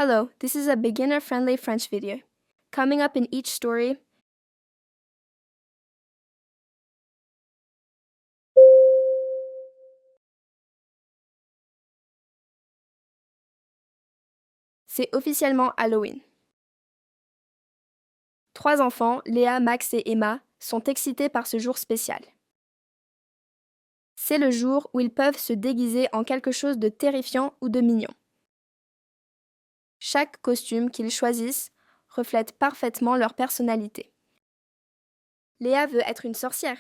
Hello, this is a beginner-friendly French video. Coming up in each story, c'est officiellement Halloween. 3 enfants, Léa, Max et Emma, sont excités par ce jour spécial. C'est le jour où ils peuvent se déguiser en quelque chose de terrifiant ou de mignon. Chaque costume qu'ils choisissent reflète parfaitement leur personnalité. Léa veut être une sorcière.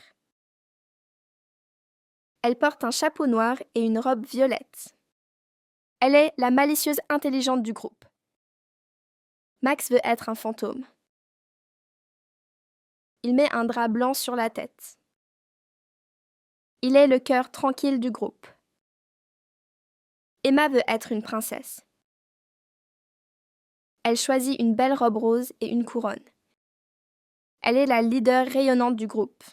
Elle porte un chapeau noir et une robe violette. Elle est la malicieuse intelligente du groupe. Max veut être un fantôme. Il met un drap blanc sur la tête. Il est le cœur tranquille du groupe. Emma veut être une princesse. Elle choisit une belle robe rose et une couronne. Elle est la leader rayonnante du groupe.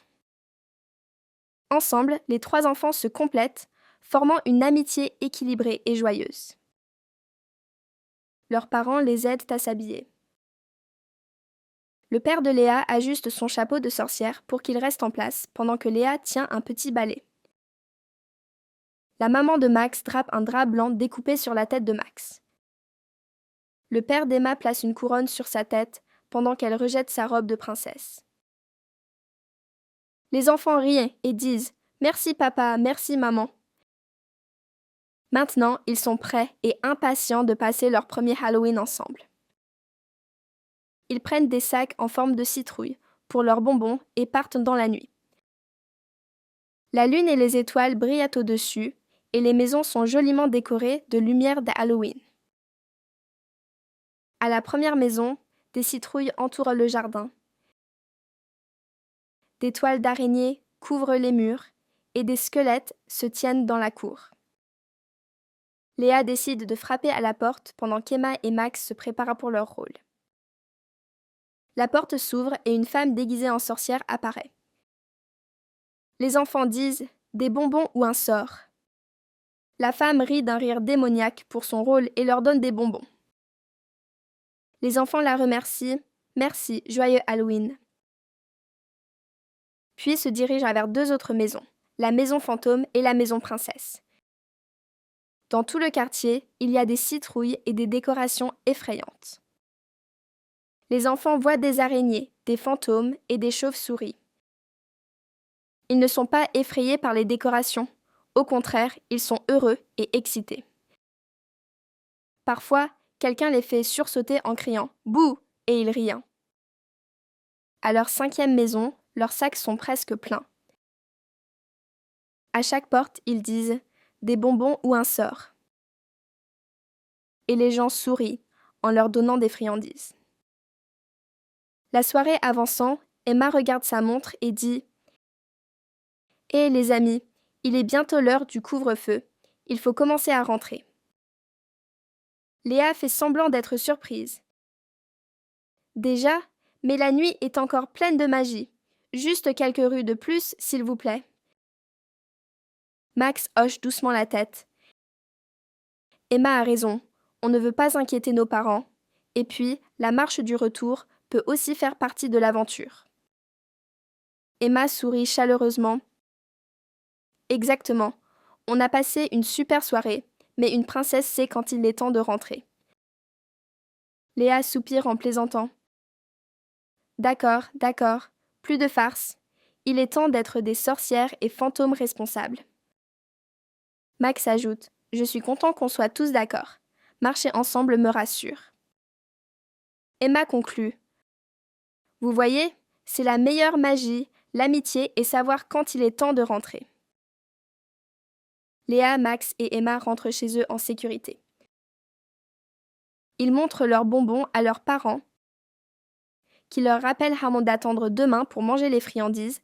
Ensemble, les 3 enfants se complètent, formant une amitié équilibrée et joyeuse. Leurs parents les aident à s'habiller. Le père de Léa ajuste son chapeau de sorcière pour qu'il reste en place pendant que Léa tient un petit balai. La maman de Max drape un drap blanc découpé sur la tête de Max. Le père d'Emma place une couronne sur sa tête pendant qu'elle rejette sa robe de princesse. Les enfants rient et disent « Merci papa, merci maman ». Maintenant, ils sont prêts et impatients de passer leur premier Halloween ensemble. Ils prennent des sacs en forme de citrouille pour leurs bonbons et partent dans la nuit. La lune et les étoiles brillent au-dessus et les maisons sont joliment décorées de lumière d'Halloween. À la première maison, des citrouilles entourent le jardin. Des toiles d'araignée couvrent les murs et des squelettes se tiennent dans la cour. Léa décide de frapper à la porte pendant qu'Emma et Max se préparent pour leur rôle. La porte s'ouvre et une femme déguisée en sorcière apparaît. Les enfants disent « des bonbons ou un sort ». La femme rit d'un rire démoniaque pour son rôle et leur donne des bonbons. Les enfants la remercient « Merci, joyeux Halloween ». Puis se dirigent vers 2 autres maisons, la maison fantôme et la maison princesse. Dans tout le quartier, il y a des citrouilles et des décorations effrayantes. Les enfants voient des araignées, des fantômes et des chauves-souris. Ils ne sont pas effrayés par les décorations. Au contraire, ils sont heureux et excités. Parfois, quelqu'un les fait sursauter en criant « Bouh !» et ils rient. À leur 5e maison, leurs sacs sont presque pleins. À chaque porte, ils disent « des bonbons ou un sort ». Et les gens sourient en leur donnant des friandises. La soirée avançant, Emma regarde sa montre et dit « Eh les amis, il est bientôt l'heure du couvre-feu. Il faut commencer à rentrer. » Léa fait semblant d'être surprise. Déjà, mais la nuit est encore pleine de magie. Juste quelques rues de plus, s'il vous plaît. Max hoche doucement la tête. Emma a raison, on ne veut pas inquiéter nos parents. Et puis, la marche du retour peut aussi faire partie de l'aventure. Emma sourit chaleureusement. Exactement. On a passé une super soirée, mais une princesse sait quand il est temps de rentrer. Léa soupire en plaisantant. D'accord, d'accord, plus de farce. Il est temps d'être des sorcières et fantômes responsables. Max ajoute, je suis content qu'on soit tous d'accord. Marcher ensemble me rassure. Emma conclut. Vous voyez, c'est la meilleure magie, l'amitié et savoir quand il est temps de rentrer. Léa, Max et Emma rentrent chez eux en sécurité. Ils montrent leurs bonbons à leurs parents, qui leur rappellent d'attendre demain pour manger les friandises,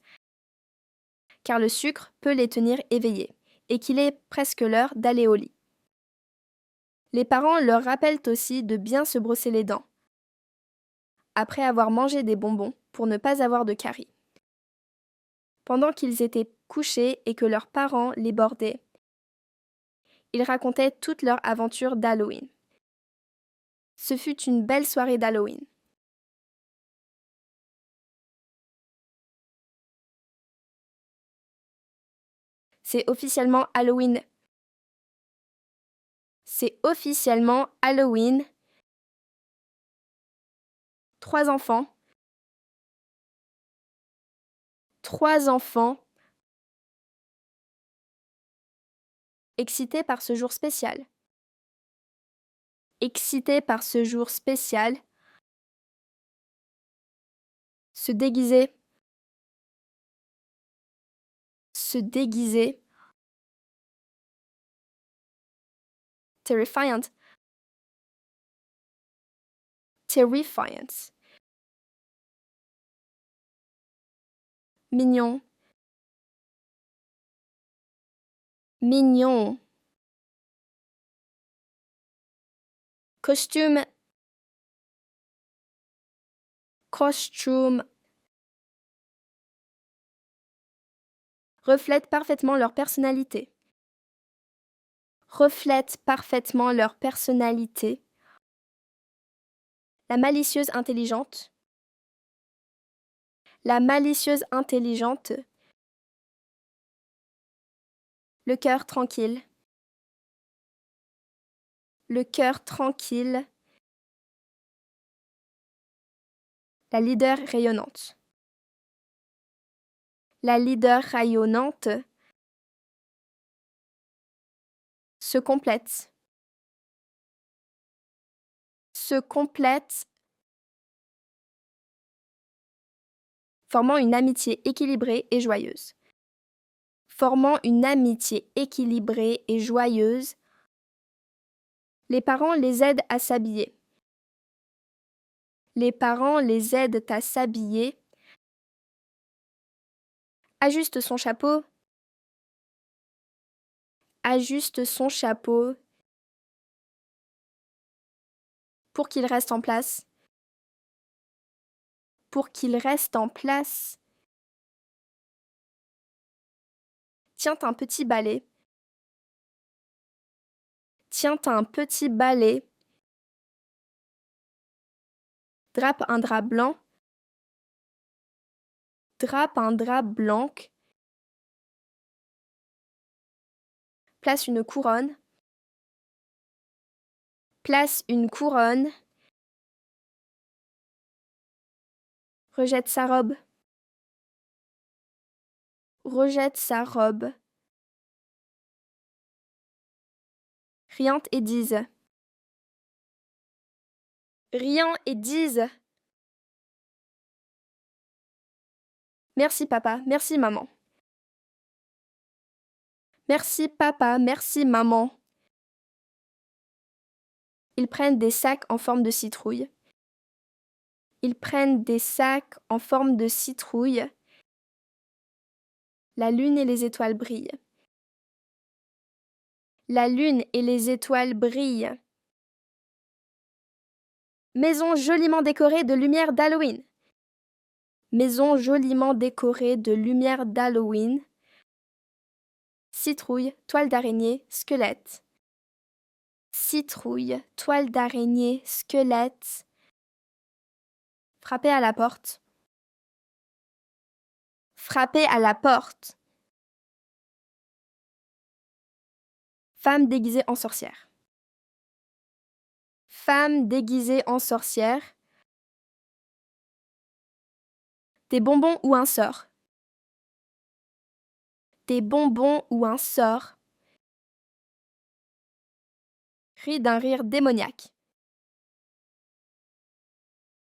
car le sucre peut les tenir éveillés, et qu'il est presque l'heure d'aller au lit. Les parents leur rappellent aussi de bien se brosser les dents, après avoir mangé des bonbons pour ne pas avoir de caries. Pendant qu'ils étaient couchés et que leurs parents les bordaient, ils racontaient toute leur aventure d'Halloween. Ce fut une belle soirée d'Halloween. C'est officiellement Halloween. C'est officiellement Halloween. 3 enfants. 3 enfants. Excités par ce jour spécial. Excités par ce jour spécial. Se déguiser. Se déguiser. Terrifiant. Terrifiant. Mignon. Mignon. Costume. Costume. Reflètent parfaitement leur personnalité. Reflètent parfaitement leur personnalité. La malicieuse intelligente. La malicieuse intelligente. Le cœur tranquille. Le cœur tranquille. La leader rayonnante. La leader rayonnante se complète. Se complète. Formant une amitié équilibrée et joyeuse. Formant une amitié équilibrée et joyeuse. Les parents les aident à s'habiller. Les parents les aident à s'habiller. Ajuste son chapeau. Ajuste son chapeau. Pour qu'il reste en place. Pour qu'il reste en place. Tiens un petit balai. Tiens un petit balai. Drape un drap blanc. Drape un drap blanc. Place une couronne. Place une couronne. Rejette sa robe. Rejette sa robe. Riante et dise. Riant et dise. Merci papa, merci maman. Merci papa, merci maman. Ils prennent des sacs en forme de citrouille. Ils prennent des sacs en forme de citrouille. La lune et les étoiles brillent. La lune et les étoiles brillent. Maison joliment décorée de lumière d'Halloween. Maison joliment décorée de lumière d'Halloween. Citrouille, toile d'araignée, squelette. Citrouille, toile d'araignée, squelette. Frapper à la porte. Frapper à la porte. Femme déguisée en sorcière. Femme déguisée en sorcière. Des bonbons ou un sort. Des bonbons ou un sort. Rit d'un rire démoniaque.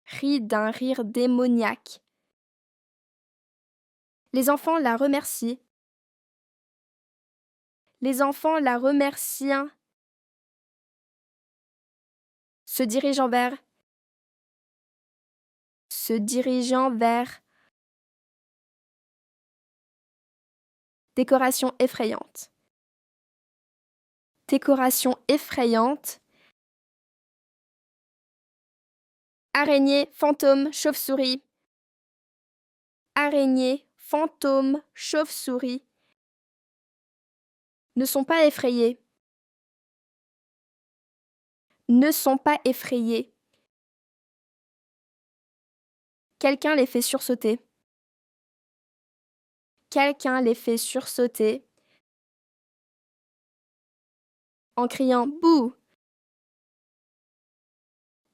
Rit d'un rire démoniaque. Les enfants la remercient. Les enfants la remercient. Se dirigeant vers. Se dirigeant vers. Décoration effrayante. Décoration effrayante. Araignée, fantôme, chauve-souris. Araignée, fantôme, chauve-souris. Ne sont pas effrayés. Ne sont pas effrayés. Quelqu'un les fait sursauter. Quelqu'un les fait sursauter en criant bouh,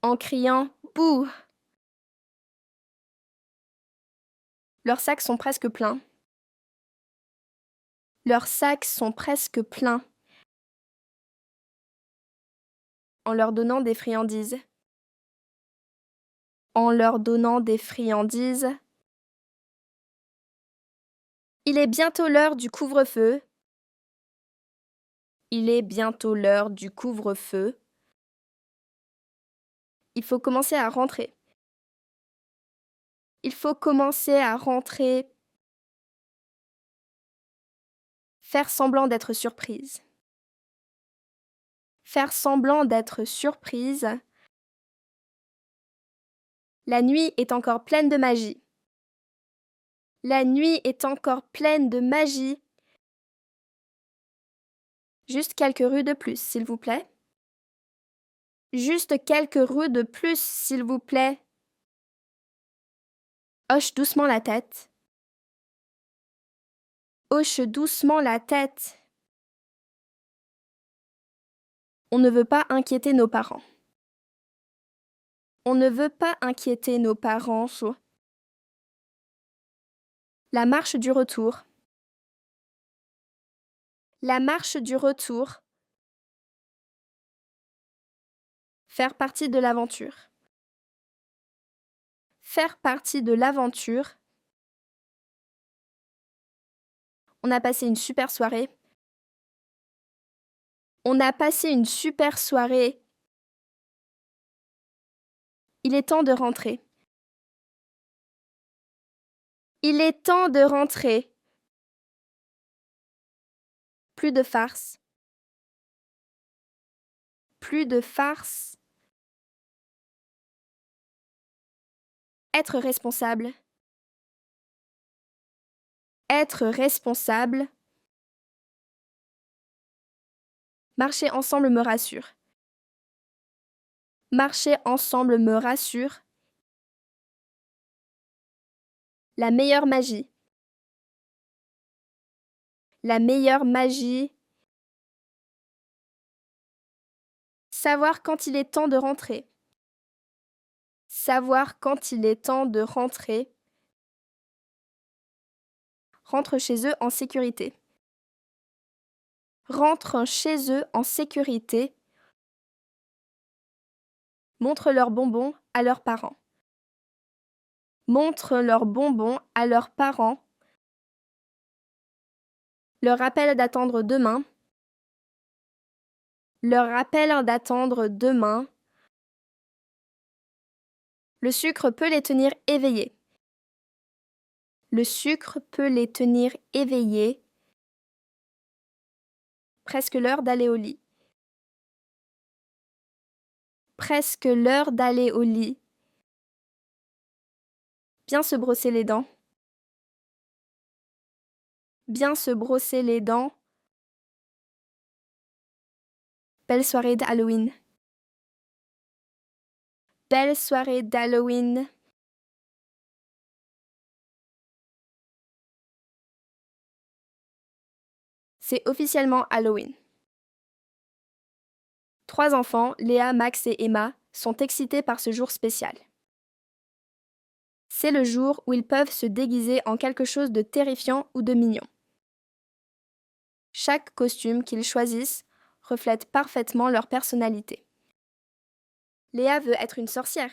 en criant bouh. Leurs sacs sont presque pleins. Leurs sacs sont presque pleins. En leur donnant des friandises. En leur donnant des friandises. Il est bientôt l'heure du couvre-feu. Il est bientôt l'heure du couvre-feu. Il faut commencer à rentrer. Il faut commencer à rentrer. Faire semblant d'être surprise. Faire semblant d'être surprise. La nuit est encore pleine de magie. La nuit est encore pleine de magie. Juste quelques rues de plus, s'il vous plaît. Juste quelques rues de plus, s'il vous plaît. Hoche doucement la tête. Hoche doucement la tête. On ne veut pas inquiéter nos parents. On ne veut pas inquiéter nos parents. La marche du retour. La marche du retour. Faire partie de l'aventure. Faire partie de l'aventure. On a passé une super soirée. On a passé une super soirée. Il est temps de rentrer. Il est temps de rentrer. Plus de farce. Plus de farce. Être responsable. Être responsable. Marcher ensemble me rassure. Marcher ensemble me rassure. La meilleure magie. La meilleure magie. Savoir quand il est temps de rentrer. Savoir quand il est temps de rentrer. Rentre chez eux en sécurité. Rentre chez eux en sécurité. Montre leurs bonbons à leurs parents. Montre leurs bonbons à leurs parents. Leur rappelle d'attendre demain. Leur rappelle d'attendre demain. Le sucre peut les tenir éveillés. Le sucre peut les tenir éveillés. Presque l'heure d'aller au lit. Presque l'heure d'aller au lit. Bien se brosser les dents. Bien se brosser les dents. Belle soirée d'Halloween. Belle soirée d'Halloween. C'est officiellement Halloween. 3 enfants, Léa, Max et Emma, sont excités par ce jour spécial. C'est le jour où ils peuvent se déguiser en quelque chose de terrifiant ou de mignon. Chaque costume qu'ils choisissent reflète parfaitement leur personnalité. Léa veut être une sorcière.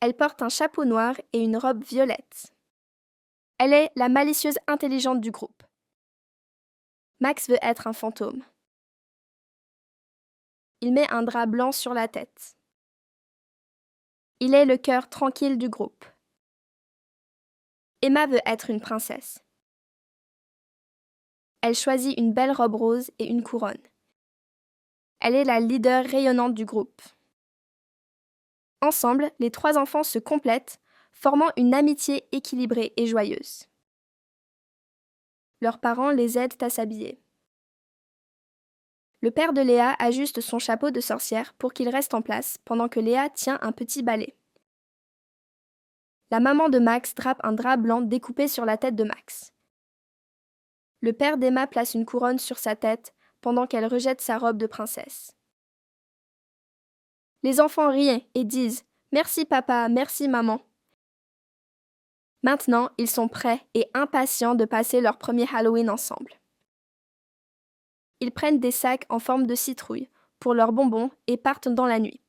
Elle porte un chapeau noir et une robe violette. Elle est la malicieuse intelligente du groupe. Max veut être un fantôme. Il met un drap blanc sur la tête. Il est le cœur tranquille du groupe. Emma veut être une princesse. Elle choisit une belle robe rose et une couronne. Elle est la leader rayonnante du groupe. Ensemble, les 3 enfants se complètent, formant une amitié équilibrée et joyeuse. Leurs parents les aident à s'habiller. Le père de Léa ajuste son chapeau de sorcière pour qu'il reste en place pendant que Léa tient un petit balai. La maman de Max drape un drap blanc découpé sur la tête de Max. Le père d'Emma place une couronne sur sa tête pendant qu'elle rejette sa robe de princesse. Les enfants rient et disent « Merci papa, merci maman ». Maintenant, ils sont prêts et impatients de passer leur premier Halloween ensemble. Ils prennent des sacs en forme de citrouille pour leurs bonbons et partent dans la nuit.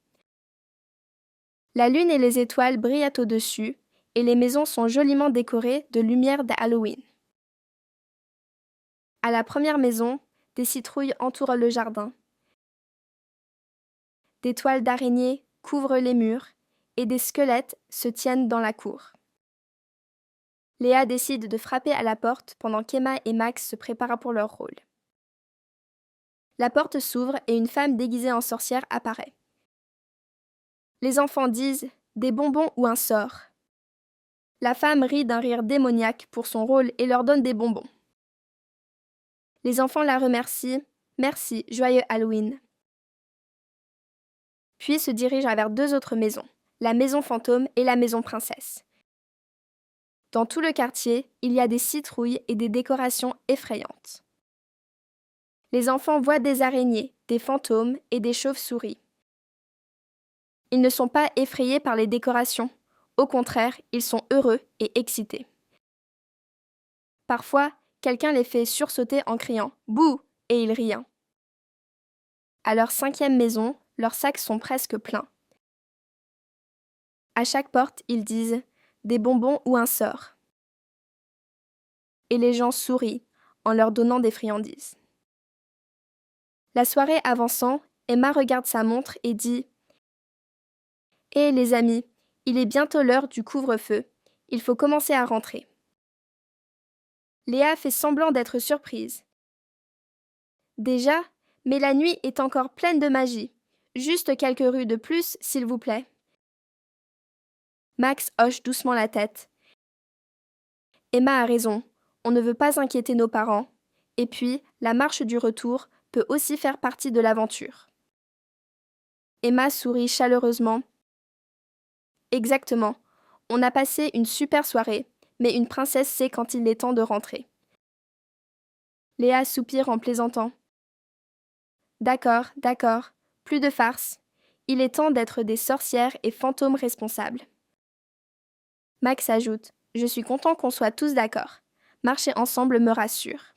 La lune et les étoiles brillent au-dessus et les maisons sont joliment décorées de lumière d'Halloween. À la première maison, des citrouilles entourent le jardin. Des toiles d'araignée couvrent les murs et des squelettes se tiennent dans la cour. Léa décide de frapper à la porte pendant qu'Emma et Max se préparent pour leur rôle. La porte s'ouvre et une femme déguisée en sorcière apparaît. Les enfants disent « des bonbons ou un sort ». La femme rit d'un rire démoniaque pour son rôle et leur donne des bonbons. Les enfants la remercient « Merci, joyeux Halloween ». Puis se dirigent vers deux autres maisons, la maison fantôme et la maison princesse. Dans tout le quartier, il y a des citrouilles et des décorations effrayantes. Les enfants voient des araignées, des fantômes et des chauves-souris. Ils ne sont pas effrayés par les décorations. Au contraire, ils sont heureux et excités. Parfois, quelqu'un les fait sursauter en criant « Bouh !» et ils rient. À leur cinquième maison, leurs sacs sont presque pleins. À chaque porte, ils disent « des bonbons ou un sort ». Et les gens sourient en leur donnant des friandises. La soirée avançant, Emma regarde sa montre et dit « Hé les amis, il est bientôt l'heure du couvre-feu, il faut commencer à rentrer. » Léa fait semblant d'être surprise. Déjà, mais la nuit est encore pleine de magie. Juste quelques rues de plus, s'il vous plaît. Max hoche doucement la tête. Emma a raison, on ne veut pas inquiéter nos parents. Et puis, la marche du retour peut aussi faire partie de l'aventure. Emma sourit chaleureusement. Exactement, on a passé une super soirée, mais une princesse sait quand il est temps de rentrer. Léa soupire en plaisantant. D'accord, d'accord, plus de farce. Il est temps d'être des sorcières et fantômes responsables. Max ajoute, je suis content qu'on soit tous d'accord. Marcher ensemble me rassure.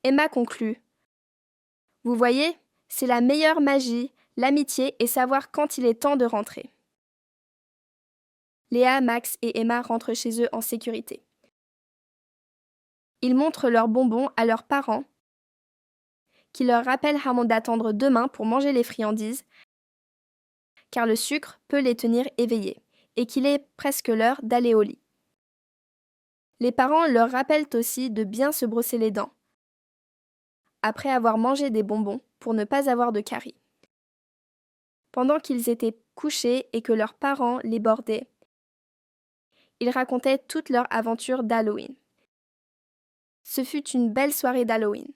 Emma conclut. Vous voyez, c'est la meilleure magie, l'amitié et savoir quand il est temps de rentrer. Léa, Max et Emma rentrent chez eux en sécurité. Ils montrent leurs bonbons à leurs parents, qui leur rappellent d'attendre demain pour manger les friandises, car le sucre peut les tenir éveillés, et qu'il est presque l'heure d'aller au lit. Les parents leur rappellent aussi de bien se brosser les dents, après avoir mangé des bonbons pour ne pas avoir de caries. Pendant qu'ils étaient couchés et que leurs parents les bordaient, ils racontaient toute leur aventure d'Halloween. Ce fut une belle soirée d'Halloween.